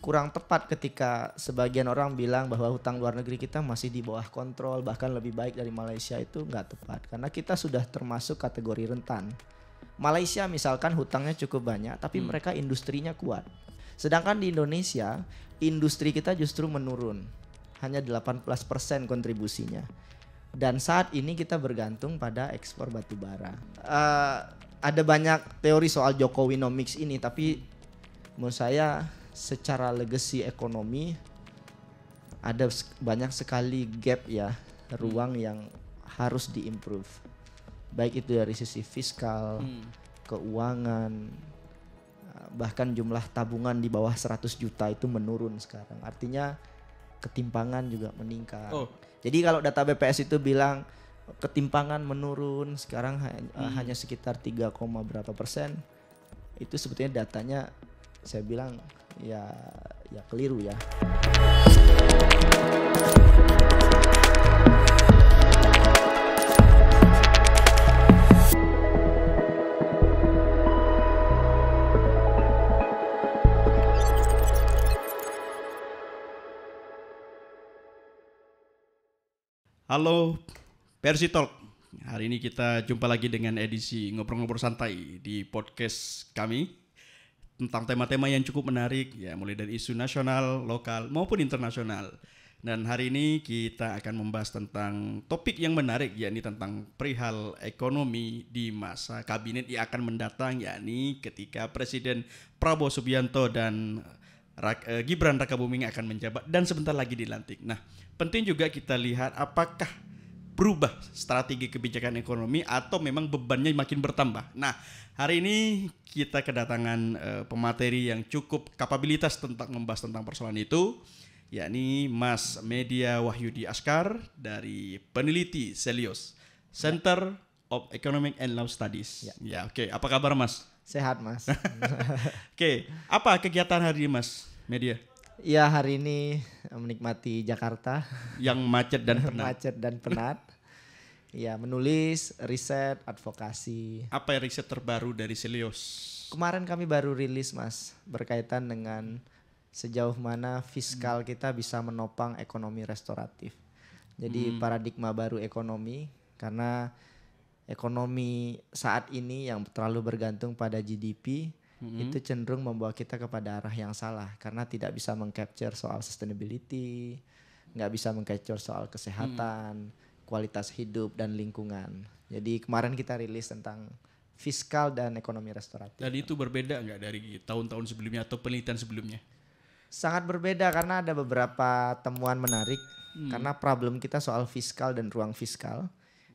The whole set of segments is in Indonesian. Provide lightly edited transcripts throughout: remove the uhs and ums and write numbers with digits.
kurang tepat ketika sebagian orang bilang bahwa hutang luar negeri kita masih di bawah kontrol, bahkan lebih baik dari Malaysia. Itu nggak tepat karena kita sudah termasuk kategori rentan. Malaysia misalkan hutangnya cukup banyak tapi mereka industrinya kuat. Sedangkan di Indonesia industri kita justru menurun, hanya 18% kontribusinya. Dan saat ini kita bergantung pada ekspor batu bara. Ada banyak teori soal Jokowinomics ini, tapi menurut saya secara legacy ekonomi ada banyak sekali gap ya, ruang yang harus diimprove. Baik itu dari sisi fiskal, keuangan, bahkan jumlah tabungan di bawah 100 juta itu menurun sekarang. Artinya ketimpangan juga meningkat. Jadi kalau data BPS itu bilang ketimpangan menurun sekarang hanya sekitar 3, berapa persen, itu sebetulnya datanya saya bilang ya keliru ya. Halo Persi Talk. Hari ini kita jumpa lagi dengan edisi ngobrol-ngobrol santai di podcast kami tentang tema-tema yang cukup menarik ya, mulai dari isu nasional, lokal maupun internasional. Dan hari ini kita akan membahas tentang topik yang menarik, yakni tentang perihal ekonomi di masa kabinet yang akan mendatang, yakni ketika Presiden Prabowo Subianto dan Gibran Rakabuming akan menjabat dan sebentar lagi dilantik. Nah, penting juga kita lihat apakah berubah strategi kebijakan ekonomi atau memang bebannya makin bertambah. Nah, hari ini kita kedatangan pemateri yang cukup kapabilitas tentang membahas tentang persoalan itu, yakni Mas Media Wahyudi Askar dari peneliti Selios Center of Economic and Law Studies. Ya, oke. Apa kabar Mas? Sehat Mas. Oke, apa kegiatan hari ini Mas Media? Ya, hari ini menikmati Jakarta yang macet dan penat. Macet dan penat. Ya, menulis, riset, advokasi. Apa riset terbaru dari Selios? Kemarin kami baru rilis Mas, berkaitan dengan sejauh mana fiskal kita bisa menopang ekonomi restoratif. Jadi paradigma baru ekonomi, karena ekonomi saat ini yang terlalu bergantung pada GDP itu cenderung membawa kita kepada arah yang salah, karena tidak bisa mengcapture soal sustainability, nggak bisa mengcapture soal kesehatan, kualitas hidup dan lingkungan. Jadi kemarin kita rilis tentang fiskal dan ekonomi restoratif. Dan itu berbeda nggak dari tahun-tahun sebelumnya atau penelitian sebelumnya? Sangat berbeda karena ada beberapa temuan menarik, karena problem kita soal fiskal dan ruang fiskal.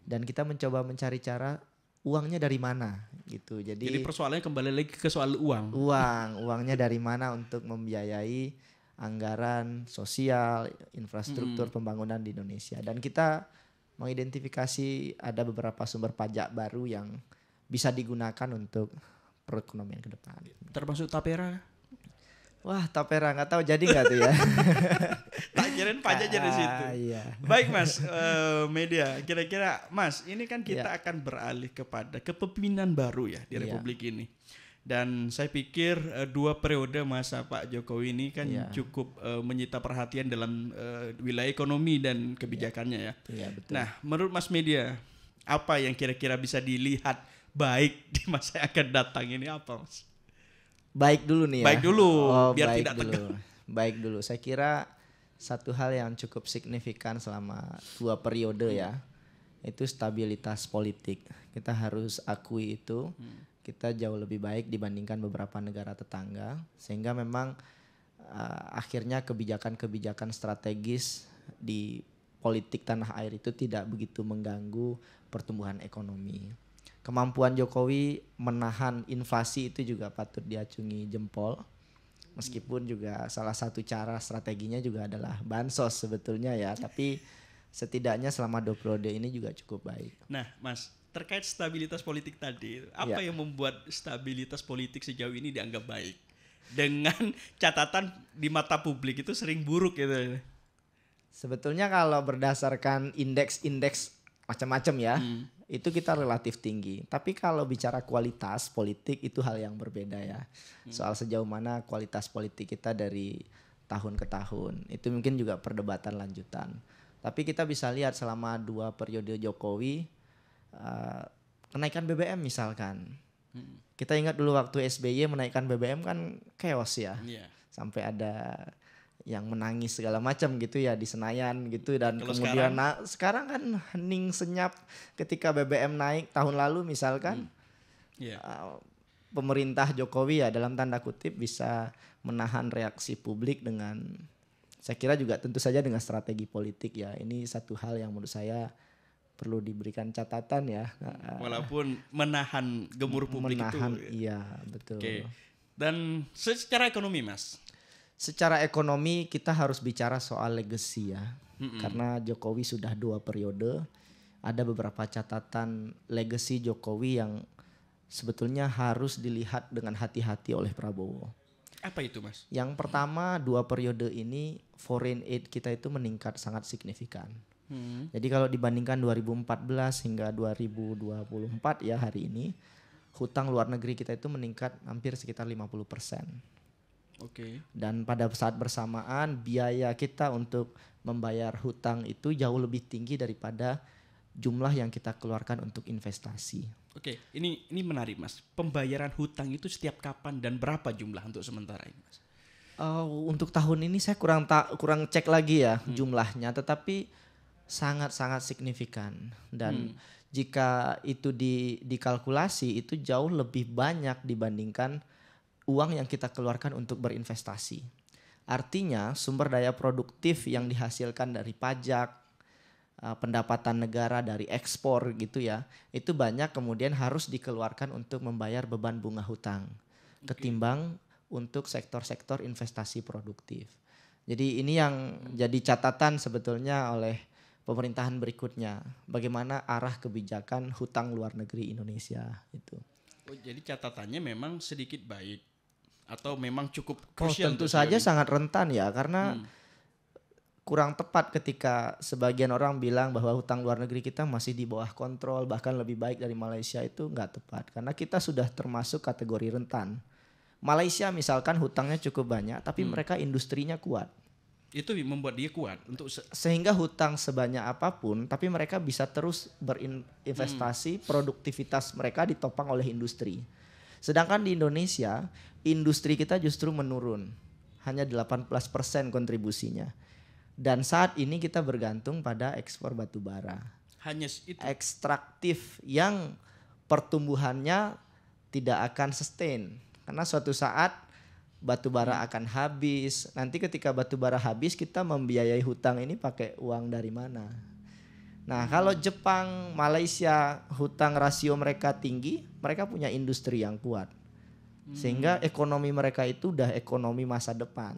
Dan kita mencoba mencari cara uangnya dari mana gitu. Jadi persoalannya kembali lagi ke soal uang. Uangnya dari mana untuk membiayai anggaran sosial, infrastruktur pembangunan di Indonesia. Dan kita mengidentifikasi ada beberapa sumber pajak baru yang bisa digunakan untuk perekonomian ke depan. Termasuk Tapera? Wah, Tapera nggak tahu jadi nggak tuh ya? Tak kirain pajak jadi situ. Iya. Baik Mas Media, kira-kira Mas ini kan kita akan beralih kepada kepemimpinan baru ya di Republik ini. Dan saya pikir 2 periode masa Pak Jokowi ini kan cukup menyita perhatian dalam wilayah ekonomi dan kebijakannya ya. Iya, betul. Nah, menurut Mas Media, apa yang kira-kira bisa dilihat baik di masa yang akan datang ini apa Mas? Baik dulu nih ya. Baik dulu, biar baik tidak tegang. Baik dulu. Saya kira satu hal yang cukup signifikan selama 2 periode ya, itu stabilitas politik. Kita harus akui itu. Kita jauh lebih baik dibandingkan beberapa negara tetangga, sehingga memang akhirnya kebijakan-kebijakan strategis di politik tanah air itu tidak begitu mengganggu pertumbuhan ekonomi. Kemampuan Jokowi menahan inflasi itu juga patut diacungi jempol. Meskipun juga salah satu cara strateginya juga adalah bansos sebetulnya ya, tapi setidaknya selama 2 periode ini juga cukup baik. Nah, Mas, terkait stabilitas politik tadi, apa yang membuat stabilitas politik sejauh ini dianggap baik? Dengan catatan di mata publik itu sering buruk gitu. Sebetulnya kalau berdasarkan indeks-indeks macam-macam ya, itu kita relatif tinggi. Tapi kalau bicara kualitas politik itu hal yang berbeda ya. Soal sejauh mana kualitas politik kita dari tahun ke tahun. Itu mungkin juga perdebatan lanjutan. Tapi kita bisa lihat selama 2 periode Jokowi, kenaikan BBM misalkan. Kita ingat dulu waktu SBY menaikkan BBM kan chaos ya. Iya. Sampai ada yang menangis segala macam gitu ya di Senayan gitu, dan Kalau kemudian sekarang kan hening senyap ketika BBM naik tahun lalu misalkan. Iya. Pemerintah Jokowi ya dalam tanda kutip bisa menahan reaksi publik dengan, saya kira juga tentu saja dengan strategi politik ya. Ini satu hal yang menurut saya perlu diberikan catatan ya. Walaupun menahan gemuruh publik Menahan, itu. iya betul. Oke. Dan secara ekonomi Mas? Secara ekonomi kita harus bicara soal legacy ya. Karena Jokowi sudah 2 periode. Ada beberapa catatan legacy Jokowi yang sebetulnya harus dilihat dengan hati-hati oleh Prabowo. Apa itu Mas? Yang pertama, 2 periode ini foreign aid kita itu meningkat sangat signifikan. Jadi kalau dibandingkan 2014 hingga 2024 ya hari ini, hutang luar negeri kita itu meningkat hampir sekitar 50%. Oke. Dan pada saat bersamaan biaya kita untuk membayar hutang itu jauh lebih tinggi daripada jumlah yang kita keluarkan untuk investasi. Oke, ini menarik Mas. Pembayaran hutang itu setiap kapan dan berapa jumlah untuk sementara ini Mas? Untuk tahun ini saya kurang cek lagi ya jumlahnya, tetapi sangat-sangat signifikan. Dan jika itu dikalkulasi itu jauh lebih banyak dibandingkan uang yang kita keluarkan untuk berinvestasi. Artinya sumber daya produktif yang dihasilkan dari pajak, pendapatan negara dari ekspor gitu ya, itu banyak kemudian harus dikeluarkan untuk membayar beban bunga hutang ketimbang untuk sektor-sektor investasi produktif. Jadi ini yang jadi catatan sebetulnya oleh pemerintahan berikutnya, bagaimana arah kebijakan hutang luar negeri Indonesia itu. Oh, jadi catatannya memang sedikit baik atau memang cukup Oh, krusial? tentu saja sangat rentan ya, karena kurang tepat ketika sebagian orang bilang bahwa hutang luar negeri kita masih di bawah kontrol, bahkan lebih baik dari Malaysia. Itu nggak tepat, karena kita sudah termasuk kategori rentan. Malaysia misalkan hutangnya cukup banyak, tapi mereka industrinya kuat. Itu membuat dia kuat untuk Sehingga hutang sebanyak apapun, tapi mereka bisa terus berinvestasi, produktivitas mereka ditopang oleh industri. Sedangkan di Indonesia, industri kita justru menurun, hanya 18% kontribusinya. Dan saat ini kita bergantung pada ekspor batu bara. hanya itu. Ekstraktif yang pertumbuhannya tidak akan sustain. Karena suatu saat batu bara akan habis. Nanti ketika batu bara habis, kita membiayai hutang ini pakai uang dari mana? Nah, kalau Jepang, Malaysia, hutang rasio mereka tinggi, mereka punya industri yang kuat. Sehingga ekonomi mereka itu udah ekonomi masa depan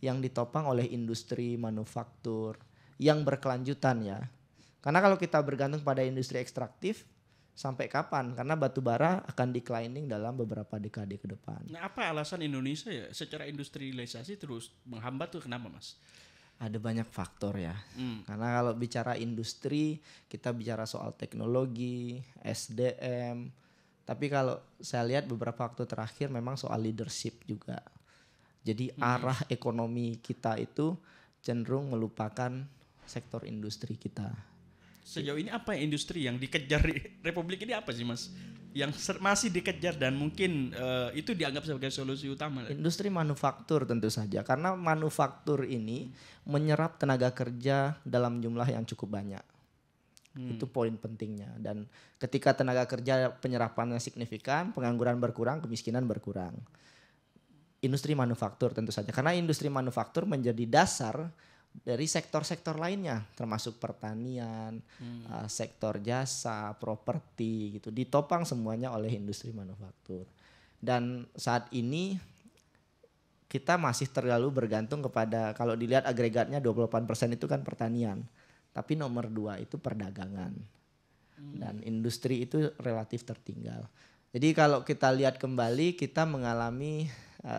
yang ditopang oleh industri manufaktur yang berkelanjutan ya. Karena kalau kita bergantung pada industri ekstraktif, sampai kapan? Karena batu bara akan declining dalam beberapa dekade ke depan. Nah, apa alasan Indonesia ya secara industrialisasi terus menghambat tuh, kenapa Mas? Ada banyak faktor ya. Karena kalau bicara industri, kita bicara soal teknologi, SDM. Tapi kalau saya lihat beberapa waktu terakhir memang soal leadership juga. Jadi arah ekonomi kita itu cenderung melupakan sektor industri kita. Sejauh ini apa industri yang dikejar Republik ini apa sih Mas? Yang masih dikejar dan mungkin itu dianggap sebagai solusi utama. Industri manufaktur tentu saja, karena manufaktur ini menyerap tenaga kerja dalam jumlah yang cukup banyak. Itu poin pentingnya. Dan ketika tenaga kerja penyerapannya signifikan, pengangguran berkurang, kemiskinan berkurang. Industri manufaktur tentu saja, karena industri manufaktur menjadi dasar dari sektor-sektor lainnya, termasuk pertanian, sektor jasa, properti gitu, ditopang semuanya oleh industri manufaktur. Dan saat ini kita masih terlalu bergantung kepada, kalau dilihat agregatnya 28% itu kan pertanian, tapi nomor 2 itu perdagangan. Dan industri itu relatif tertinggal. Jadi kalau kita lihat kembali, kita mengalami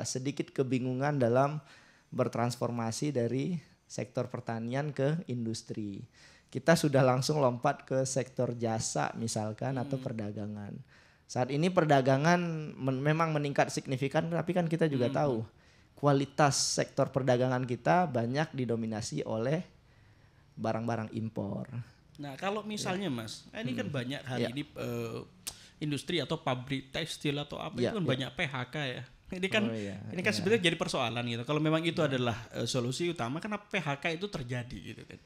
sedikit kebingungan dalam bertransformasi dari sektor pertanian ke industri. kita sudah langsung lompat ke sektor jasa misalkan atau perdagangan. Saat ini perdagangan memang meningkat signifikan, tapi kan kita juga tahu kualitas sektor perdagangan kita banyak didominasi oleh barang-barang impor. Nah kalau misalnya Mas, ini kan banyak hari ini industri atau pabrik tekstil atau apa itu kan banyak PHK ya. Ini kan ini kan sebenarnya jadi persoalan gitu. Kalau memang itu adalah solusi utama, kenapa PHK itu terjadi gitu kan?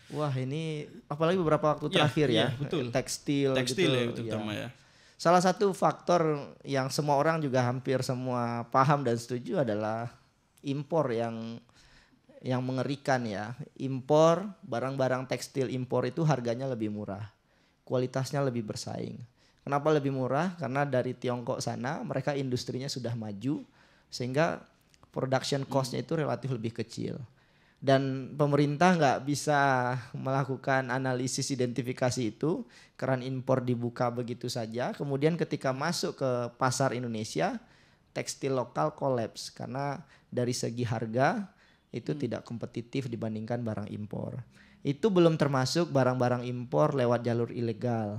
Wah ini apalagi beberapa waktu terakhir betul. Tekstil Tekstil gitu, ya itu terutama ya. Salah satu faktor yang semua orang juga hampir semua paham dan setuju adalah impor yang mengerikan ya. Impor, barang-barang tekstil impor itu harganya lebih murah. Kualitasnya lebih bersaing. Kenapa lebih murah? Karena dari Tiongkok sana mereka industrinya sudah maju sehingga production cost-nya itu relatif lebih kecil. Dan pemerintah nggak bisa melakukan analisis identifikasi itu, keran impor dibuka begitu saja. Kemudian ketika masuk ke pasar Indonesia, tekstil lokal kolaps karena dari segi harga itu tidak kompetitif dibandingkan barang impor. Itu belum termasuk barang-barang impor lewat jalur ilegal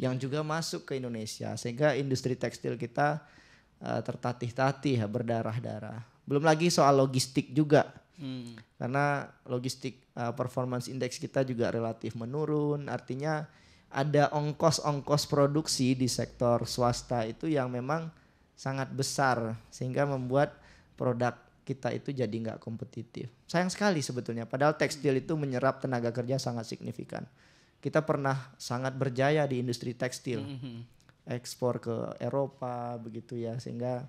yang juga masuk ke Indonesia sehingga industri tekstil kita tertatih-tatih berdarah-darah. Belum lagi soal logistik juga. Karena logistik performance index kita juga relatif menurun, artinya ada ongkos-ongkos produksi di sektor swasta itu yang memang sangat besar sehingga membuat produk kita itu jadi nggak kompetitif. Sayang sekali sebetulnya, padahal tekstil itu menyerap tenaga kerja sangat signifikan. Kita pernah sangat berjaya di industri tekstil, ekspor ke Eropa begitu ya, sehingga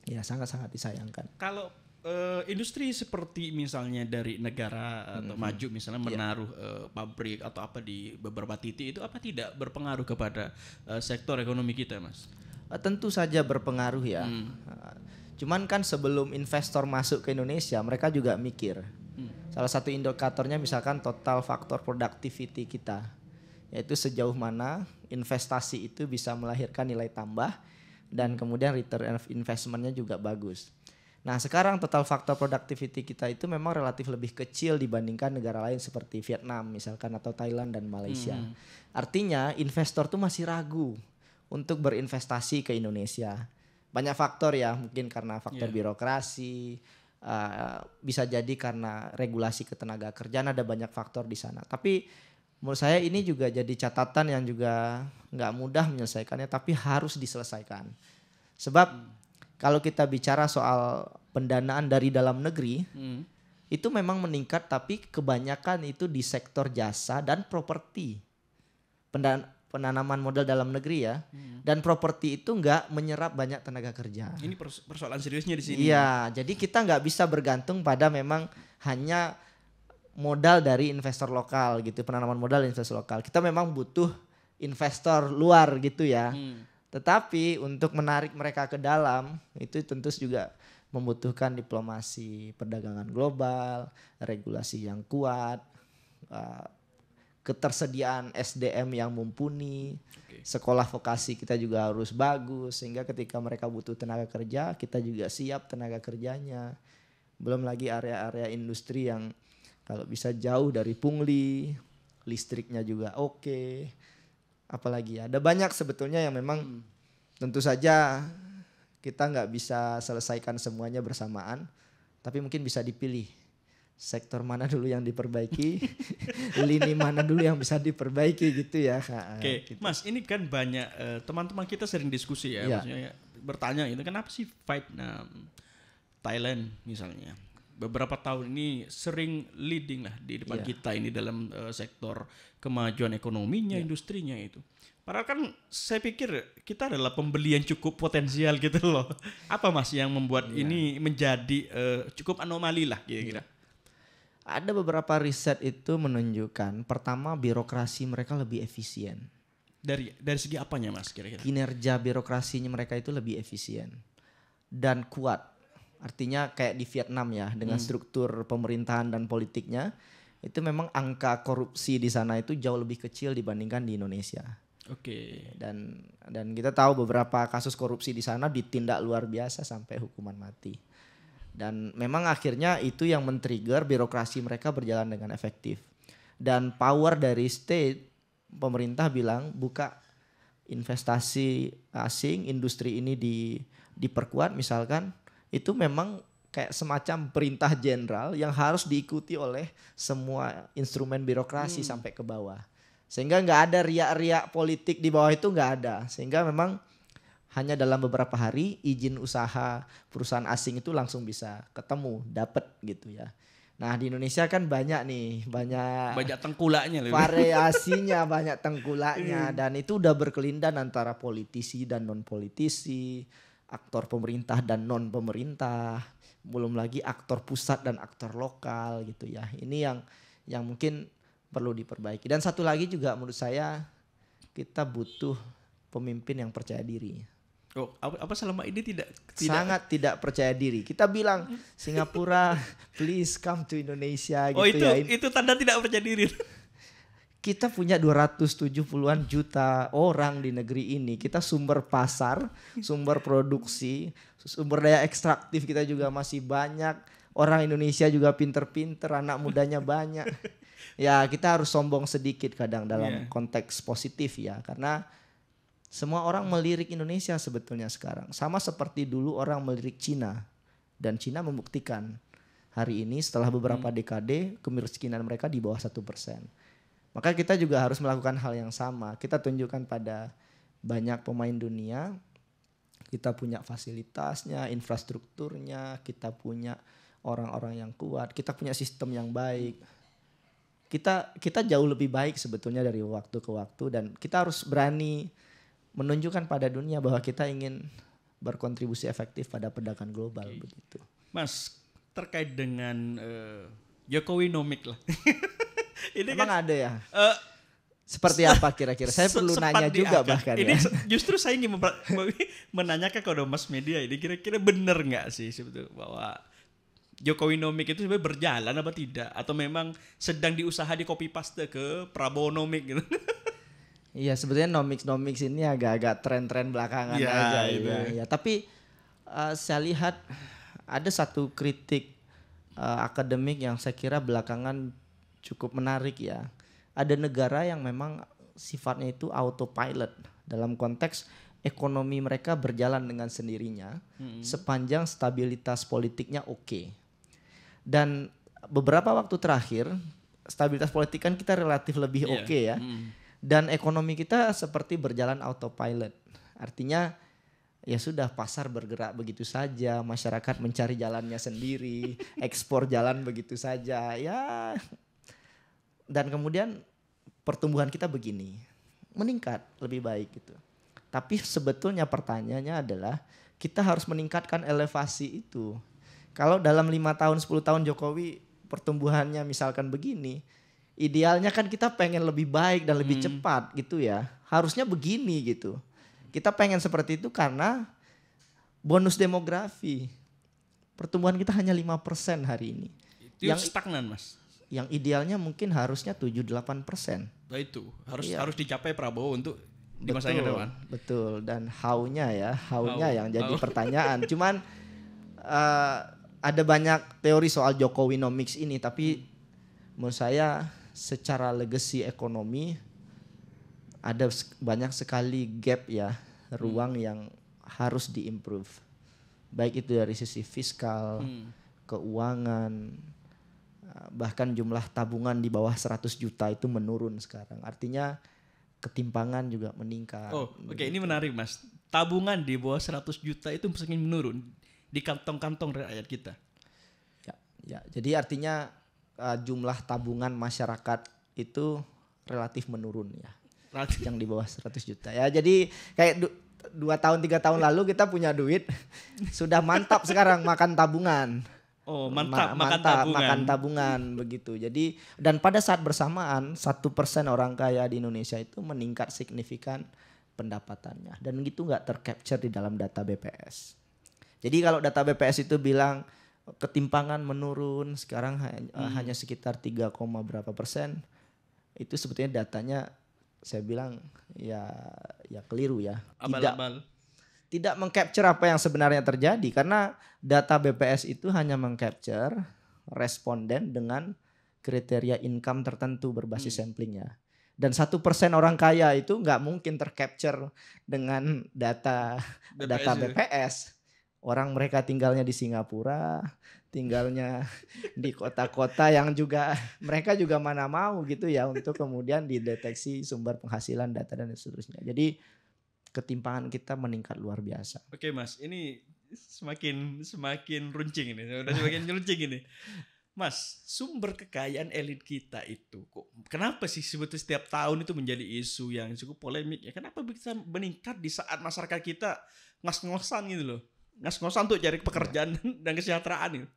ya sangat-sangat disayangkan. Kalau industri seperti misalnya dari negara atau maju misalnya menaruh pabrik atau apa di beberapa titik itu apa tidak berpengaruh kepada sektor ekonomi kita, Mas? Tentu saja berpengaruh ya. Cuman kan sebelum investor masuk ke Indonesia mereka juga mikir. Salah satu indikatornya misalkan total faktor productivity kita, yaitu sejauh mana investasi itu bisa melahirkan nilai tambah dan kemudian return of investment-nya juga bagus. Nah sekarang total faktor productivity kita itu memang relatif lebih kecil dibandingkan negara lain seperti Vietnam misalkan atau Thailand dan Malaysia. Artinya investor tuh masih ragu untuk berinvestasi ke Indonesia. Banyak faktor ya, mungkin karena faktor birokrasi, bisa jadi karena regulasi ketenaga kerjaan, ada banyak faktor di sana. Tapi menurut saya ini juga jadi catatan yang juga nggak mudah menyelesaikannya, tapi harus diselesaikan. Sebab kalau kita bicara soal pendanaan dari dalam negeri, itu memang meningkat tapi kebanyakan itu di sektor jasa dan properti. Penanaman modal dalam negeri ya. Dan properti itu nggak menyerap banyak tenaga kerja. Ini persoalan seriusnya di sini. Iya, jadi kita nggak bisa bergantung pada memang hanya modal dari investor lokal gitu, penanaman modal investor lokal. Kita memang butuh investor luar gitu ya. Tetapi untuk menarik mereka ke dalam itu tentu juga membutuhkan diplomasi perdagangan global, regulasi yang kuat, ketersediaan SDM yang mumpuni, sekolah vokasi kita juga harus bagus sehingga ketika mereka butuh tenaga kerja kita juga siap tenaga kerjanya. Belum lagi area-area industri yang kalau bisa jauh dari pungli, listriknya juga oke. Apalagi ada banyak sebetulnya yang memang tentu saja kita nggak bisa selesaikan semuanya bersamaan, tapi mungkin bisa dipilih sektor mana dulu yang diperbaiki, lini mana dulu yang bisa diperbaiki gitu ya. Oke, gitu. Mas ini kan banyak teman-teman kita sering diskusi ya, maksudnya bertanya itu kenapa sih Vietnam, Thailand misalnya beberapa tahun ini sering leading lah di depan kita ini dalam sektor kemajuan ekonominya, industrinya itu. Padahal kan saya pikir kita adalah pembeli yang cukup potensial gitu loh. Apa Mas yang membuat ini menjadi cukup anomali lah kira-kira? Ada beberapa riset itu menunjukkan pertama birokrasi mereka lebih efisien. Dari segi apanya Mas kira-kira? Kinerja birokrasinya mereka itu lebih efisien dan kuat. Artinya kayak di Vietnam ya dengan struktur pemerintahan dan politiknya itu memang angka korupsi di sana itu jauh lebih kecil dibandingkan di Indonesia. Oke. Dan kita tahu beberapa kasus korupsi di sana ditindak luar biasa sampai hukuman mati. Dan memang akhirnya itu yang men-trigger birokrasi mereka berjalan dengan efektif. Dan power dari state, pemerintah bilang buka investasi asing, industri ini diperkuat misalkan, itu memang kayak semacam perintah jenderal yang harus diikuti oleh semua instrumen birokrasi sampai ke bawah. Sehingga nggak ada riak-riak politik di bawah itu, nggak ada. Sehingga memang hanya dalam beberapa hari izin usaha perusahaan asing itu langsung bisa ketemu, dapat gitu ya. Nah di Indonesia kan banyak tengkulaknya, variasinya, banyak tengkulaknya, dan itu udah berkelindan antara politisi dan non politisi, aktor pemerintah dan non pemerintah, belum lagi aktor pusat dan aktor lokal gitu ya. Ini yang mungkin perlu diperbaiki. Dan satu lagi juga menurut saya, kita butuh pemimpin yang percaya diri. Oh, apa selama ini tidak sangat tidak percaya diri. Kita bilang Singapura please come to Indonesia gitu. Oh itu tanda tidak percaya diri. Kita punya 270-an juta orang di negeri ini. Kita sumber pasar, sumber produksi, sumber daya ekstraktif kita juga masih banyak. Orang Indonesia juga pinter-pinter, anak mudanya banyak. Ya kita harus sombong sedikit kadang dalam konteks positif ya, karena semua orang melirik Indonesia sebetulnya sekarang. Sama seperti dulu orang melirik Cina. Dan Cina membuktikan hari ini setelah beberapa dekade kemiskinan mereka di bawah 1%. Maka kita juga harus melakukan hal yang sama. Kita tunjukkan pada banyak pemain dunia. Kita punya fasilitasnya, infrastrukturnya. Kita punya orang-orang yang kuat. Kita punya sistem yang baik. Kita jauh lebih baik sebetulnya dari waktu ke waktu. Dan kita harus berani menunjukkan pada dunia bahwa kita ingin berkontribusi efektif pada perdagangan global begitu. Mas, terkait dengan Jokowinomics lah. Ini emang kan, ada ya? Seperti apa kira-kira? Saya perlu nanya juga bahkan ini ya. Justru saya ingin menanyakan kepada Mas Media ini, kira-kira benar nggak sih sebetulnya bahwa Jokowinomics itu sebenarnya berjalan apa tidak? Atau memang sedang diusaha di copy paste ke Prabowonomics gitu? Iya sebetulnya nomics ini agak-agak tren-tren belakangan aja gitu. Ya. Tapi saya lihat ada satu kritik akademik yang saya kira belakangan cukup menarik ya. Ada negara yang memang sifatnya itu autopilot dalam konteks ekonomi mereka berjalan dengan sendirinya sepanjang stabilitas politiknya oke. Dan beberapa waktu terakhir stabilitas politik kan kita relatif lebih oke ya. Dan ekonomi kita seperti berjalan autopilot. Artinya ya sudah pasar bergerak begitu saja, masyarakat mencari jalannya sendiri, ekspor jalan begitu saja. Ya. Dan kemudian pertumbuhan kita begini, meningkat lebih baik gitu. Tapi sebetulnya pertanyaannya adalah kita harus meningkatkan elevasi itu. Kalau dalam 5 tahun, 10 tahun Jokowi pertumbuhannya misalkan begini, idealnya kan kita pengen lebih baik dan lebih cepat gitu ya. Harusnya begini gitu. Kita pengen seperti itu karena bonus demografi. Pertumbuhan kita hanya 5% hari ini. Itu yang stagnan Mas. Yang idealnya mungkin harusnya 7-8%. Nah itu harus dicapai Prabowo untuk di masa yang depan. Betul. Dan how-nya yang jadi pertanyaan. Cuman ada banyak teori soal Jokowinomics ini, tapi menurut saya secara legacy ekonomi ada banyak sekali gap ya, ruang yang harus diimprove. Baik itu dari sisi fiskal, keuangan, bahkan jumlah tabungan di bawah 100 juta itu menurun sekarang. Artinya ketimpangan juga meningkat. Oh, oke, ini menarik Mas. Tabungan di bawah 100 juta itu semakin menurun di kantong-kantong rakyat kita. Ya, jadi artinya jumlah tabungan masyarakat itu relatif menurun ya. Yang di bawah 100 juta. Ya, jadi kayak 2 tahun 3 tahun lalu kita punya duit, sudah mantap sekarang makan tabungan. Oh, mantap makan tabungan begitu. Jadi dan pada saat bersamaan 1% orang kaya di Indonesia itu meningkat signifikan pendapatannya, dan itu nggak tercapture di dalam data BPS. Jadi kalau data BPS itu bilang ketimpangan menurun sekarang hanya sekitar 3, berapa persen, itu sebetulnya datanya saya bilang ya keliru ya. Tidak mengcapture apa yang sebenarnya terjadi, karena data BPS itu hanya mengcapture responden dengan kriteria income tertentu berbasis samplingnya. Dan 1% orang kaya itu nggak mungkin tercapture dengan data BPS. Orang mereka tinggalnya di Singapura, tinggalnya di kota-kota yang juga mereka juga mana mau gitu ya untuk kemudian dideteksi sumber penghasilan data dan seterusnya. Jadi ketimpangan kita meningkat luar biasa. Oke Mas, ini semakin runcing ini, udah semakin runcing ini. Mas, sumber kekayaan elit kita itu kok kenapa sih sebetulnya setiap tahun itu menjadi isu yang cukup polemik ya? Kenapa bisa meningkat di saat masyarakat kita ngos-ngosan gitu loh? Ngos-ngosan untuk cari pekerjaan dan kesejahteraan itu.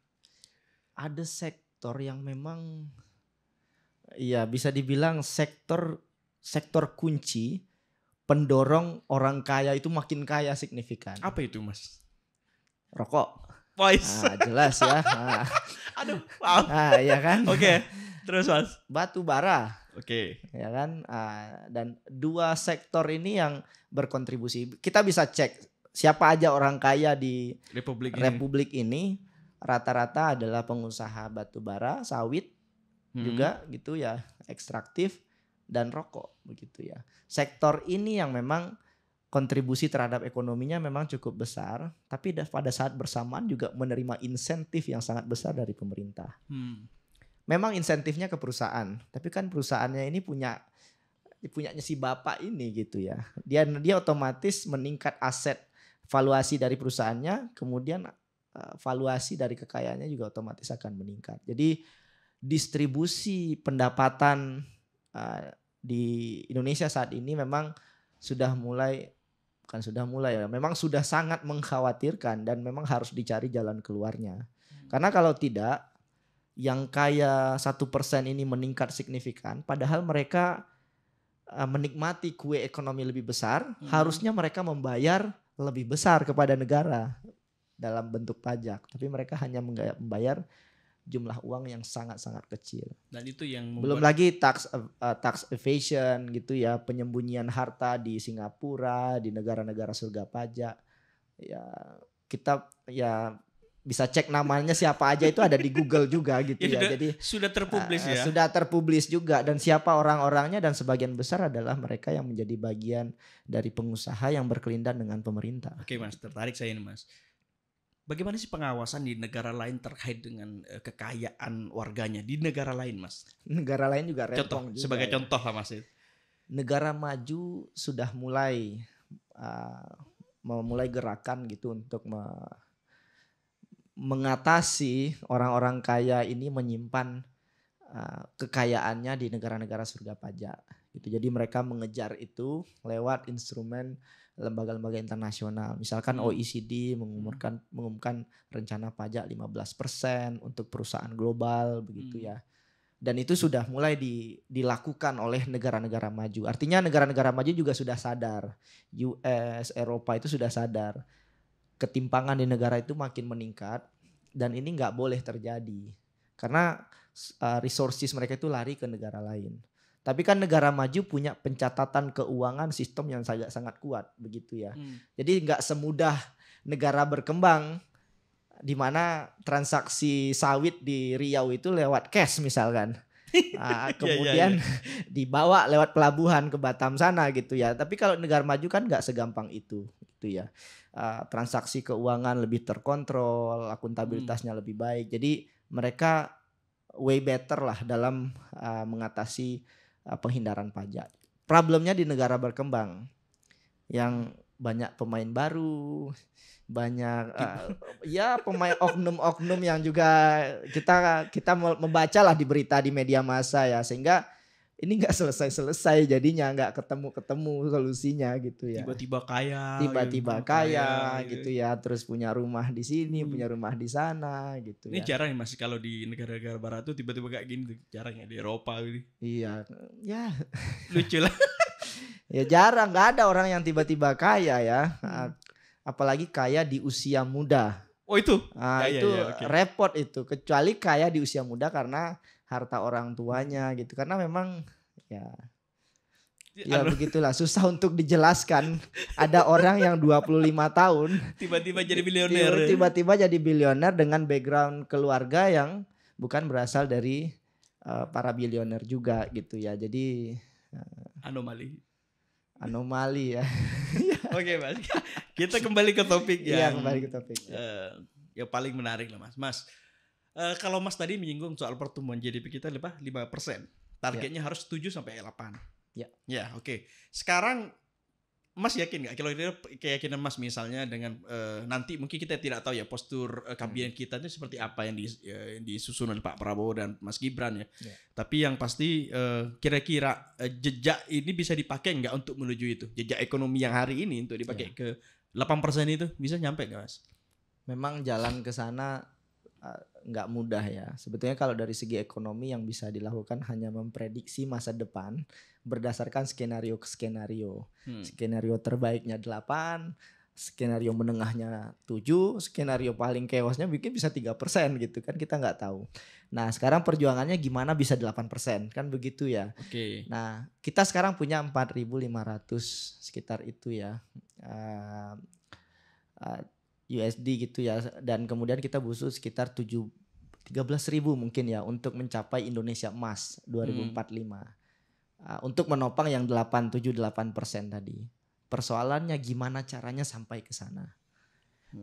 Ada sektor yang memang ya bisa dibilang sektor kunci pendorong orang kaya itu makin kaya signifikan. Apa itu Mas? Rokok. Jelas ya. Aduh, wow. Ya kan. Oke. Terus Mas. Batu bara. Oke. Ya kan. Dan dua sektor ini yang berkontribusi. Kita bisa cek siapa aja orang kaya di Republik ini rata-rata adalah pengusaha batu bara, sawit juga gitu ya, ekstraktif dan rokok begitu ya. Sektor ini yang memang kontribusi terhadap ekonominya memang cukup besar, tapi pada saat bersamaan juga menerima insentif yang sangat besar dari pemerintah. Memang insentifnya ke perusahaan, tapi kan perusahaannya ini punyanya si bapak ini gitu ya. Dia otomatis meningkat aset valuasi dari perusahaannya, kemudian valuasi dari kekayaannya juga otomatis akan meningkat. Jadi distribusi pendapatan di Indonesia saat ini memang memang sudah sangat mengkhawatirkan dan memang harus dicari jalan keluarnya. Karena kalau tidak, yang kaya 1% ini meningkat signifikan, padahal mereka menikmati kue ekonomi lebih besar, harusnya mereka membayar lebih besar kepada negara dalam bentuk pajak. Tapi mereka hanya membayar jumlah uang yang sangat-sangat kecil. Dan itu yang belum lagi tax evasion gitu ya, penyembunyian harta di Singapura, di negara-negara surga pajak. Ya, kita ya bisa cek namanya siapa aja itu ada di Google juga gitu ya. Jadi sudah terpublis ya. Sudah terpublis juga dan siapa orang-orangnya dan sebagian besar adalah mereka yang menjadi bagian dari pengusaha yang berkelindan dengan pemerintah. Oke Mas, tertarik saya ini Mas. Bagaimana sih pengawasan di negara lain terkait dengan kekayaan warganya di negara lain, Mas? Negara lain juga rempong juga. Sebagai contoh lah, Mas. Negara maju sudah mulai gerakan gitu untuk mengatasi orang-orang kaya ini menyimpan kekayaannya di negara-negara surga pajak. Gitu. Jadi mereka mengejar itu lewat instrumen lembaga-lembaga internasional. Misalkan OECD mengumumkan rencana pajak 15% untuk perusahaan global begitu ya. Dan itu sudah mulai dilakukan oleh negara-negara maju. Artinya negara-negara maju juga sudah sadar. US, Eropa itu sudah sadar. Ketimpangan di negara itu makin meningkat dan ini nggak boleh terjadi. Karena resources mereka itu lari ke negara lain. Tapi kan negara maju punya pencatatan keuangan sistem yang sangat kuat begitu ya. Jadi nggak semudah negara berkembang di mana transaksi sawit di Riau itu lewat cash misalkan. Kemudian dibawa lewat pelabuhan ke Batam sana gitu ya. Tapi kalau negara maju kan nggak segampang itu gitu ya. Transaksi keuangan lebih terkontrol, akuntabilitasnya lebih baik. Jadi mereka way better lah dalam mengatasi penghindaran pajak. Problemnya di negara berkembang yang banyak pemain baru, banyak pemain oknum-oknum yang juga kita membaca lah di berita di media massa ya, sehingga ini nggak selesai jadinya, nggak ketemu solusinya gitu ya. Tiba-tiba kaya gitu ya, terus punya rumah di sini, punya rumah di sana gitu. Ini jarang ya Mas, kalau di negara-negara barat tuh tiba-tiba kayak gini tuh, jarang ya di Eropa gitu. Iya, ya lucu lah. Ya jarang, nggak ada orang yang tiba-tiba kaya ya, apalagi kaya di usia muda. Oh itu? Okay. Repot itu, kecuali kaya di usia muda karena harta orang tuanya gitu. Karena memang ya begitulah, susah untuk dijelaskan. Ada orang yang 25 tahun tiba-tiba jadi bilioner. Tiba-tiba jadi bilioner dengan background keluarga yang bukan berasal dari para bilioner juga gitu ya. Jadi anomali ya. Oke Mas, kita kembali ke topik Iya, yang kembali ke topik. yang paling menarik lah Mas. Kalau Mas tadi menyinggung soal pertumbuhan GDP kita 5%. Targetnya harus 7 sampai 8. Ya. Ya, oke. Sekarang Mas yakin nggak? Kalau keyakinan Mas misalnya dengan nanti mungkin kita tidak tahu ya postur kabinet kita itu seperti apa yang disusun oleh Pak Prabowo dan Mas Gibran ya. Tapi yang pasti kira-kira jejak ini bisa dipakai nggak untuk menuju itu? Jejak ekonomi yang hari ini untuk dipakai ke 8% itu bisa nyampe nggak Mas? Memang jalan ke sana nggak mudah ya. Sebetulnya kalau dari segi ekonomi yang bisa dilakukan hanya memprediksi masa depan berdasarkan skenario ke skenario. Skenario terbaiknya 8, skenario menengahnya 7, skenario paling chaosnya mungkin bisa 3% gitu kan, kita nggak tahu. Nah sekarang perjuangannya gimana bisa 8% kan begitu ya. Oke. Nah kita sekarang punya 4.500 sekitar itu ya. USD gitu ya, dan kemudian kita butuh sekitar 13.000 mungkin ya untuk mencapai Indonesia Emas 2045 untuk menopang yang 7-8% tadi. Persoalannya gimana caranya sampai ke sana.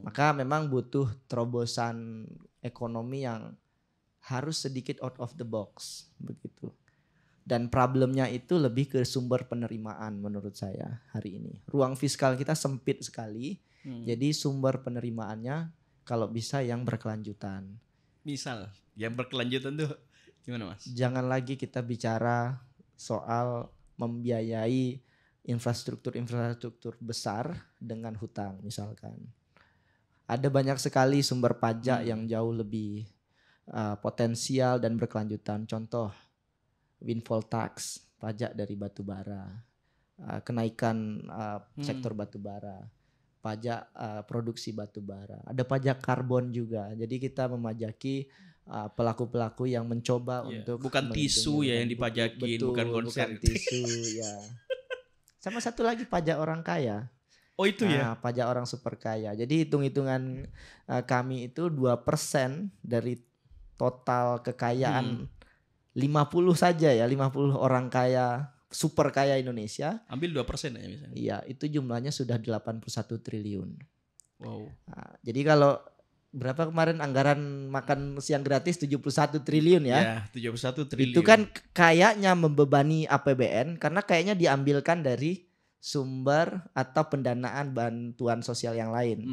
Maka memang butuh terobosan ekonomi yang harus sedikit out of the box begitu. Dan problemnya itu lebih ke sumber penerimaan menurut saya hari ini. Ruang fiskal kita sempit sekali. Jadi sumber penerimaannya kalau bisa yang berkelanjutan. Misal yang berkelanjutan tuh gimana Mas? Jangan lagi kita bicara soal membiayai infrastruktur besar dengan hutang misalkan. Ada banyak sekali sumber pajak yang jauh lebih potensial dan berkelanjutan. Contoh windfall tax, pajak dari batu bara, kenaikan sektor batu bara. Pajak produksi batu bara, ada pajak karbon juga. Jadi kita memajaki pelaku-pelaku yang mencoba untuk bukan tisu ya yang dipajakin, bukan konser. Bukan tisu ya. Sama satu lagi pajak orang kaya. Oh itu ya. Pajak orang super kaya. Jadi hitung-hitungan kami itu 2% dari total kekayaan 50 saja ya, 50 orang kaya super kaya Indonesia. Ambil 2% ya misalnya. Iya, itu jumlahnya sudah 81 triliun. Wow. Nah, jadi kalau berapa kemarin anggaran makan siang gratis 71 triliun ya. Ya, 71 triliun. Itu kan kayaknya membebani APBN karena kayaknya diambilkan dari sumber atau pendanaan bantuan sosial yang lain.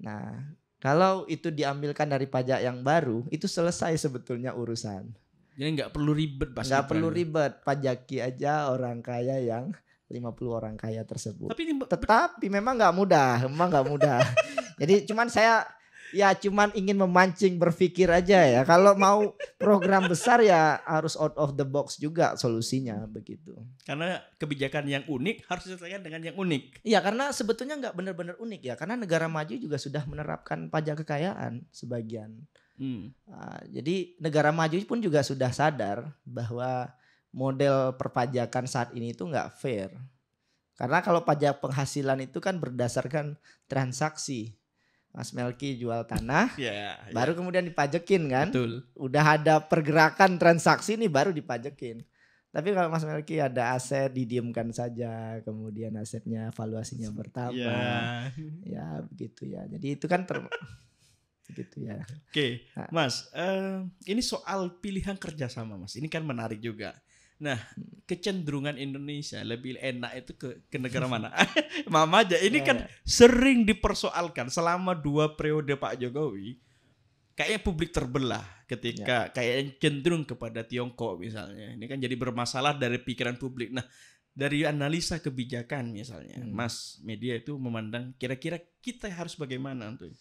Nah, kalau itu diambilkan dari pajak yang baru, itu selesai sebetulnya urusan. Jadi nggak perlu ribet pasti. Nggak perlu ribet, pajaki aja orang kaya yang 50 orang kaya tersebut. Tetapi memang nggak mudah, Jadi cuman saya ingin memancing berpikir aja ya. Kalau mau program besar ya harus out of the box juga solusinya begitu. Karena kebijakan yang unik harus diselesaikan dengan yang unik. Iya, karena sebetulnya nggak benar-benar unik ya. Karena negara maju juga sudah menerapkan pajak kekayaan sebagian. Jadi negara maju pun juga sudah sadar bahwa model perpajakan saat ini itu nggak fair. Karena kalau pajak penghasilan itu kan berdasarkan transaksi. Mas Melki jual tanah, baru kemudian dipajekin kan. Betul. Udah ada pergerakan transaksi nih baru dipajekin. Tapi kalau Mas Melki ada aset didiamkan saja, kemudian asetnya valuasinya bertambah. Ya begitu ya. Jadi itu kan gitu ya. Oke, Mas, ini soal pilihan kerjasama, Mas. Ini kan menarik juga. Nah, kecenderungan Indonesia lebih enak itu ke negara mana? Mama aja, ini kan sering dipersoalkan selama 2 periode Pak Jokowi. Kayaknya publik terbelah ketika kayak cenderung kepada Tiongkok misalnya. Ini kan jadi bermasalah dari pikiran publik. Nah, dari analisa kebijakan misalnya, Mas, media itu memandang kira-kira kita harus bagaimana untuk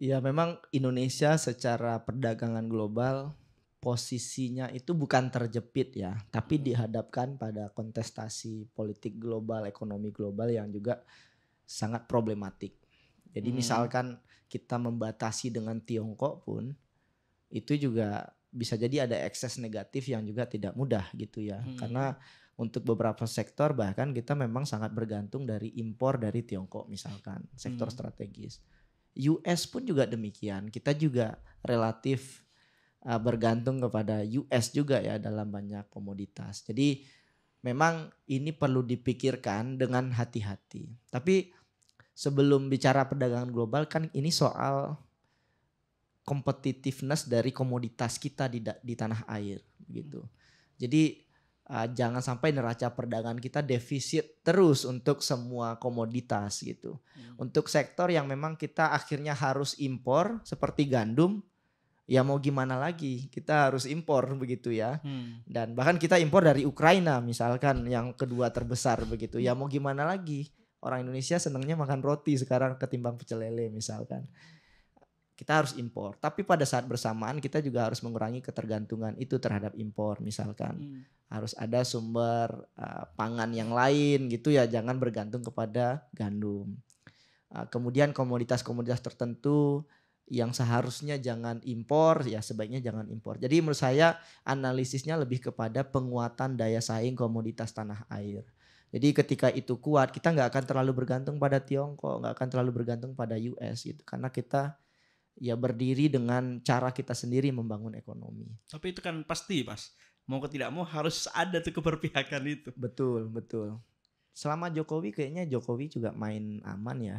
ya memang Indonesia secara perdagangan global posisinya itu bukan terjepit ya, tapi dihadapkan pada kontestasi politik global, ekonomi global yang juga sangat problematik. Jadi misalkan kita membatasi dengan Tiongkok pun itu juga bisa jadi ada ekses negatif yang juga tidak mudah gitu ya. Karena untuk beberapa sektor bahkan kita memang sangat bergantung dari impor dari Tiongkok misalkan, sektor strategis. US pun juga demikian. Kita juga relatif bergantung kepada US juga ya dalam banyak komoditas. Jadi memang ini perlu dipikirkan dengan hati-hati. Tapi sebelum bicara perdagangan global kan ini soal competitiveness dari komoditas kita di tanah air gitu. Jadi jangan sampai neraca perdagangan kita defisit terus untuk semua komoditas gitu. Untuk sektor yang memang kita akhirnya harus impor seperti gandum, ya mau gimana lagi, kita harus impor begitu ya. Dan bahkan kita impor dari Ukraina misalkan yang kedua terbesar begitu. Ya mau gimana lagi, orang Indonesia senangnya makan roti sekarang ketimbang pecel lele misalkan. Kita harus impor. Tapi pada saat bersamaan kita juga harus mengurangi ketergantungan itu terhadap impor misalkan. Harus ada sumber pangan yang lain gitu ya, jangan bergantung kepada gandum. Kemudian komoditas-komoditas tertentu yang seharusnya jangan impor, ya sebaiknya jangan impor. Jadi menurut saya analisisnya lebih kepada penguatan daya saing komoditas tanah air. Jadi ketika itu kuat, kita nggak akan terlalu bergantung pada Tiongkok, nggak akan terlalu bergantung pada US gitu. Karena kita ya berdiri dengan cara kita sendiri membangun ekonomi. Tapi itu kan pasti Mas, mau tidak mau harus ada tuh keberpihakan itu. Betul, betul. Selama Jokowi kayaknya Jokowi juga main aman ya.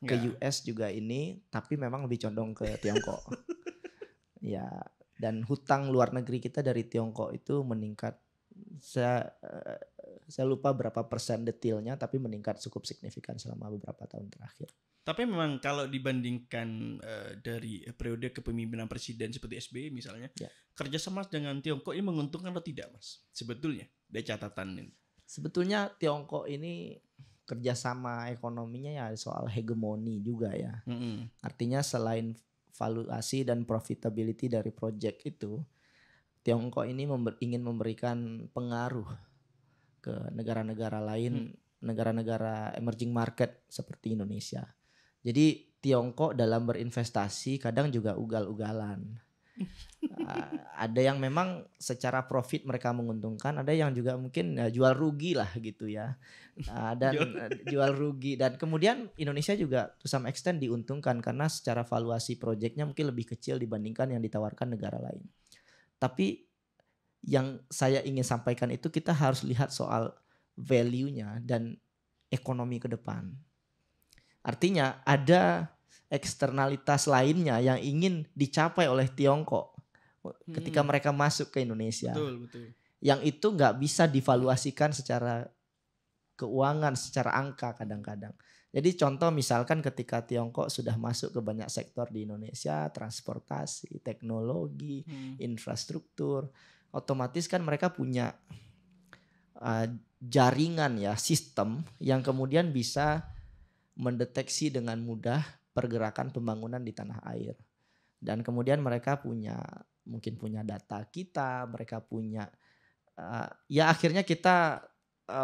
Ke US juga ini, tapi memang lebih condong ke Tiongkok. Ya, dan hutang luar negeri kita dari Tiongkok itu meningkat. Saya lupa berapa persen detailnya, tapi meningkat cukup signifikan selama beberapa tahun terakhir. Tapi memang kalau dibandingkan dari periode kepemimpinan presiden seperti SBY misalnya, kerjasama dengan Tiongkok ini menguntungkan atau tidak, Mas? Sebetulnya dari catatan ini. Sebetulnya Tiongkok ini kerjasama ekonominya ya soal hegemoni juga ya. Artinya selain valuasi dan profitability dari project itu, Tiongkok ini ingin memberikan pengaruh ke negara-negara lain, negara-negara emerging market seperti Indonesia. Jadi Tiongkok dalam berinvestasi kadang juga ugal-ugalan. Ada yang memang secara profit mereka menguntungkan, ada yang juga mungkin jual rugi lah gitu ya. Dan jual rugi, dan kemudian Indonesia juga to some extent diuntungkan karena secara valuasi proyeknya mungkin lebih kecil dibandingkan yang ditawarkan negara lain. Tapi yang saya ingin sampaikan itu kita harus lihat soal value-nya dan ekonomi ke depan. Artinya ada eksternalitas lainnya yang ingin dicapai oleh Tiongkok ketika mereka masuk ke Indonesia. Betul. Yang itu nggak bisa divaluasikan secara keuangan, secara angka kadang-kadang. Jadi contoh misalkan ketika Tiongkok sudah masuk ke banyak sektor di Indonesia, transportasi, teknologi, infrastruktur, otomatis kan mereka punya jaringan ya, sistem yang kemudian bisa mendeteksi dengan mudah pergerakan pembangunan di tanah air. Dan kemudian mereka mungkin punya data kita, mereka punya ya akhirnya kita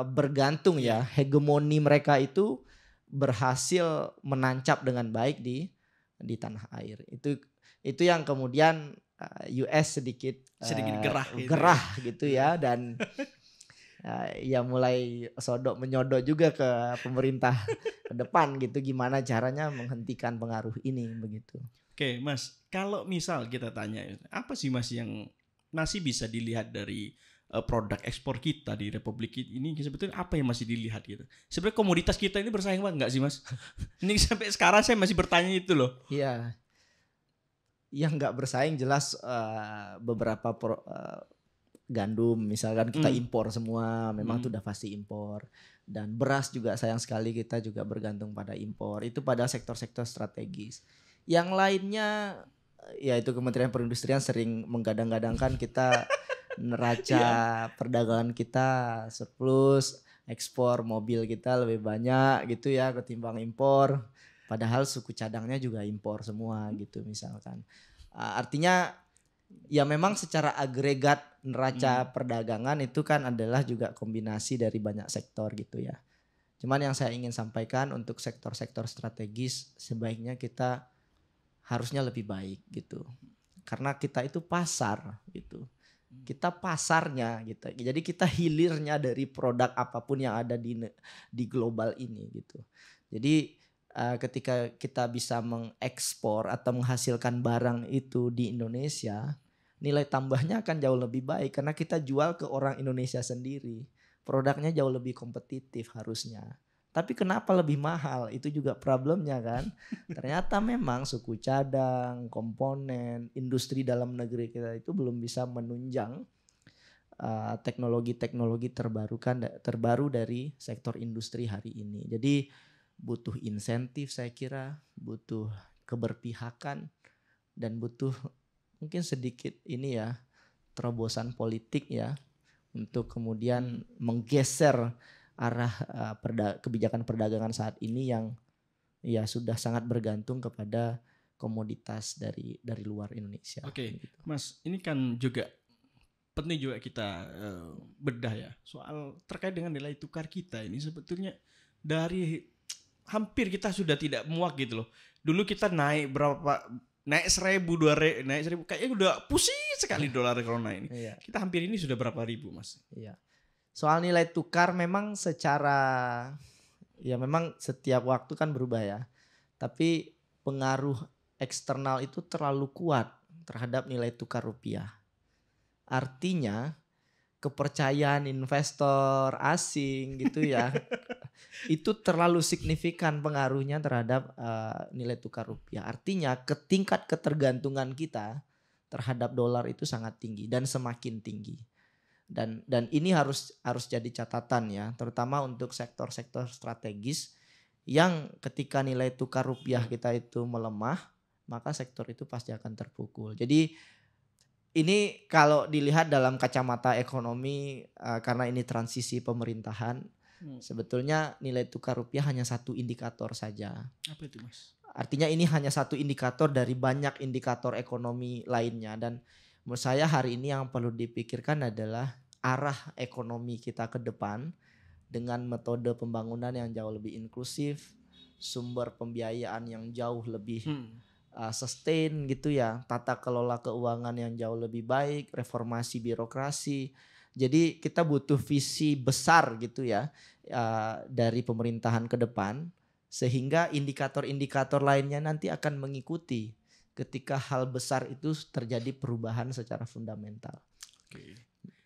bergantung ya, hegemoni mereka itu berhasil menancap dengan baik di tanah air. Itu yang kemudian US sedikit gerah gitu ya, dan ya mulai menyodok juga ke pemerintah ke depan gitu, gimana caranya menghentikan pengaruh ini begitu. Oke Mas, kalau misal kita tanya apa sih Mas yang masih bisa dilihat dari produk ekspor kita di Republik ini, sebetulnya apa yang masih dilihat gitu? Sebenarnya komoditas kita ini bersaing banget nggak sih Mas? Ini sampai sekarang saya masih bertanya itu loh. Iya, yang nggak bersaing jelas beberapa gandum misalkan kita impor semua, memang itu udah pasti impor. Dan beras juga sayang sekali kita juga bergantung pada impor. Itu pada sektor-sektor strategis. Yang lainnya ya itu Kementerian Perindustrian sering menggadang-gadangkan kita neraca perdagangan kita surplus, ekspor mobil kita lebih banyak gitu ya ketimbang impor. Padahal suku cadangnya juga impor semua gitu misalkan. Artinya ya memang secara agregat neraca perdagangan itu kan adalah juga kombinasi dari banyak sektor gitu ya. Cuman yang saya ingin sampaikan untuk sektor-sektor strategis sebaiknya kita harusnya lebih baik gitu. Karena kita itu pasar gitu. Kita pasarnya gitu. Jadi kita hilirnya dari produk apapun yang ada di global ini gitu. Jadi ketika kita bisa mengekspor atau menghasilkan barang itu di Indonesia, nilai tambahnya akan jauh lebih baik karena kita jual ke orang Indonesia sendiri. Produknya jauh lebih kompetitif harusnya. Tapi kenapa lebih mahal? Itu juga problemnya kan. Ternyata memang suku cadang, komponen, industri dalam negeri kita itu belum bisa menunjang teknologi-teknologi terbaru dari sektor industri hari ini. Jadi butuh insentif saya kira, butuh keberpihakan dan butuh mungkin sedikit ini ya terobosan politik ya untuk kemudian menggeser arah kebijakan perdagangan saat ini yang ya sudah sangat bergantung kepada komoditas dari luar Indonesia. Oke, gitu. Mas, ini kan juga penting juga kita bedah ya soal terkait dengan nilai tukar kita ini sebetulnya dari hampir kita sudah tidak muak gitu loh. Dulu kita naik 1.000, 2.000, naik 1.000 kayaknya udah pusing sekali dolar krona ini. Iya. Kita hampir ini sudah berapa ribu, Mas? Iya. Soal nilai tukar memang memang setiap waktu kan berubah ya. Tapi pengaruh eksternal itu terlalu kuat terhadap nilai tukar rupiah. Artinya kepercayaan investor asing gitu ya itu terlalu signifikan pengaruhnya terhadap nilai tukar rupiah. Artinya tingkat ketergantungan kita terhadap dolar itu sangat tinggi dan semakin tinggi. Dan ini harus jadi catatan ya, terutama untuk sektor-sektor strategis yang ketika nilai tukar rupiah kita itu melemah, maka sektor itu pasti akan terpukul. Jadi ini kalau dilihat dalam kacamata ekonomi karena ini transisi pemerintahan, sebetulnya nilai tukar rupiah hanya satu indikator saja. Apa itu, Mas? Artinya ini hanya satu indikator dari banyak indikator ekonomi lainnya. Dan menurut saya hari ini yang perlu dipikirkan adalah arah ekonomi kita ke depan dengan metode pembangunan yang jauh lebih inklusif, sumber pembiayaan yang jauh lebih sustain gitu ya, tata kelola keuangan yang jauh lebih baik, reformasi birokrasi. Jadi kita butuh visi besar gitu ya dari pemerintahan ke depan sehingga indikator-indikator lainnya nanti akan mengikuti ketika hal besar itu terjadi perubahan secara fundamental.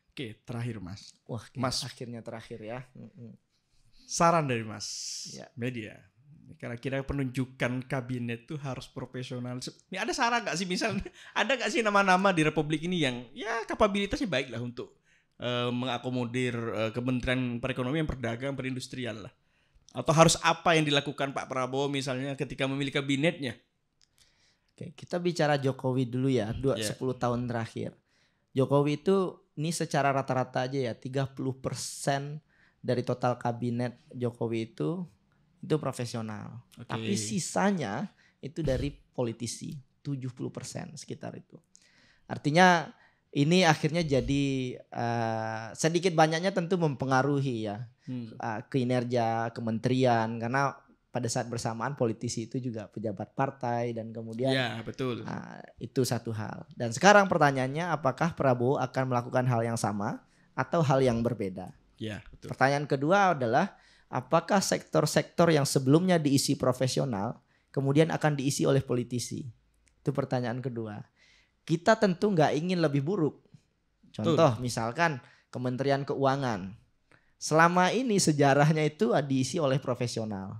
Oke, terakhir Mas. Wah, Mas, akhirnya terakhir ya. Saran dari Mas Ya. Media. Kira-kira penunjukan kabinet itu harus profesional. Ini ada saran nggak sih misalnya? Ada nggak sih nama-nama di Republik ini yang ya kapabilitasnya baik lah untuk mengakomodir Kementerian Perekonomian, Perdagangan, Perindustrian lah. Atau harus apa yang dilakukan Pak Prabowo misalnya ketika memilih kabinetnya? Oke, kita bicara Jokowi dulu ya, 10 tahun terakhir. Jokowi itu ini secara rata-rata aja ya 30% dari total kabinet Jokowi itu profesional. Oke. Tapi sisanya itu dari politisi, 70% sekitar itu. Artinya ini akhirnya jadi sedikit banyaknya tentu mempengaruhi ya kinerja kementerian karena pada saat bersamaan politisi itu juga pejabat partai dan kemudian ya betul. Itu satu hal. Dan sekarang pertanyaannya apakah Prabowo akan melakukan hal yang sama atau hal yang berbeda? Ya, betul. Pertanyaan kedua adalah apakah sektor-sektor yang sebelumnya diisi profesional kemudian akan diisi oleh politisi? Itu pertanyaan kedua. Kita tentu nggak ingin lebih buruk. Contoh misalkan Kementerian Keuangan. Selama ini sejarahnya itu diisi oleh profesional.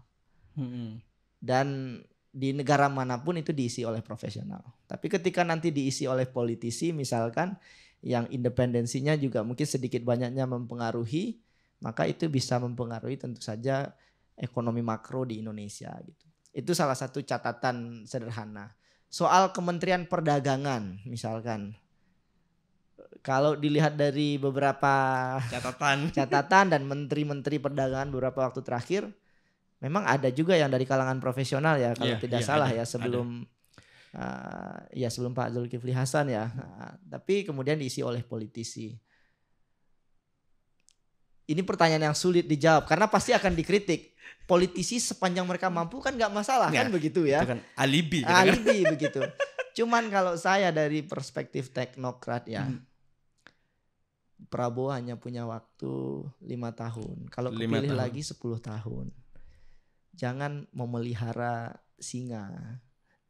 Dan di negara manapun itu diisi oleh profesional. Tapi ketika nanti diisi oleh politisi misalkan yang independensinya juga mungkin sedikit banyaknya mempengaruhi, maka itu bisa mempengaruhi tentu saja ekonomi makro di Indonesia gitu. Itu salah satu catatan sederhana. Soal Kementerian Perdagangan misalkan, kalau dilihat dari beberapa catatan dan menteri-menteri perdagangan beberapa waktu terakhir, memang ada juga yang dari kalangan profesional ya kalau tidak salah ada, ya sebelum sebelum Pak Zulkifli Hasan ya. Tapi kemudian diisi oleh politisi. Ini pertanyaan yang sulit dijawab karena pasti akan dikritik. Politisi sepanjang mereka mampu kan nggak masalah kan begitu ya. Itu kan alibi. Alibi begitu. Cuman kalau saya dari perspektif teknokrat ya, Prabowo hanya punya waktu 5 tahun. Kalau kepilih lagi 10 tahun. Jangan memelihara singa.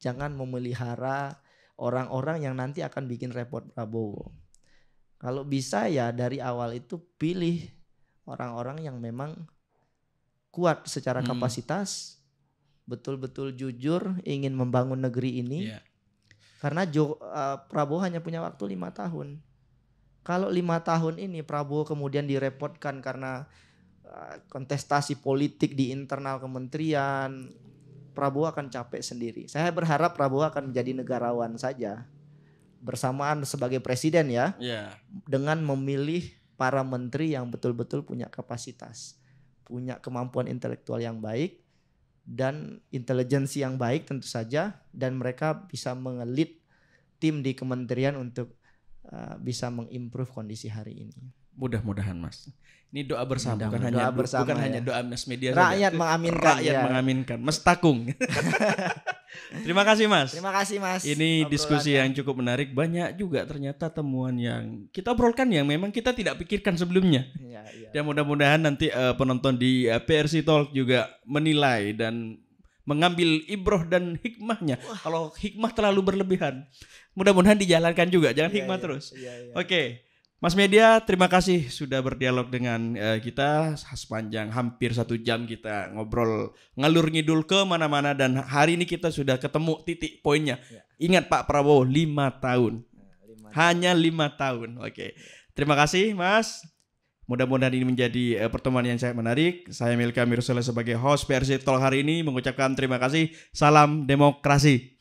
Jangan memelihara orang-orang yang nanti akan bikin repot Prabowo. Kalau bisa ya dari awal itu pilih orang-orang yang memang kuat secara kapasitas, betul-betul jujur ingin membangun negeri ini. Karena Prabowo hanya punya waktu 5 tahun. Kalau 5 tahun ini Prabowo kemudian direpotkan karena kontestasi politik di internal kementerian, Prabowo akan capek sendiri. Saya berharap Prabowo akan menjadi negarawan saja bersamaan sebagai presiden ya, dengan memilih para menteri yang betul-betul punya kapasitas, punya kemampuan intelektual yang baik dan intelijensi yang baik tentu saja, dan mereka bisa mengelit tim di kementerian untuk bisa mengimprove kondisi hari ini. Mudah-mudahan Mas. Ini doa bersama, bukan ya. hanya doa Mas Media rakyat saja. mengaminkan. Rakyat mengaminkan. Mas Takung. Terima kasih Mas. Terima kasih Mas. Ini diskusi yang cukup menarik. Banyak juga ternyata temuan yang kita obrolkan yang memang kita tidak pikirkan sebelumnya. Ya. Dan mudah-mudahan nanti penonton di PRC Talk juga menilai dan mengambil ibroh dan hikmahnya. Kalau hikmah terlalu berlebihan, mudah-mudahan dijalankan juga. Jangan hikmah terus. Oke. Mas Media, terima kasih sudah berdialog dengan kita sepanjang hampir 1 jam kita ngobrol ngalur ngidul ke mana-mana, dan hari ini kita sudah ketemu titik poinnya. Ingat Pak Prabowo 5 tahun. Hanya 5 tahun. Oke. Terima kasih Mas. Mudah-mudahan ini menjadi pertemuan yang sangat menarik. Saya Milka Mirsole sebagai host PRC Talk hari ini mengucapkan terima kasih. Salam demokrasi.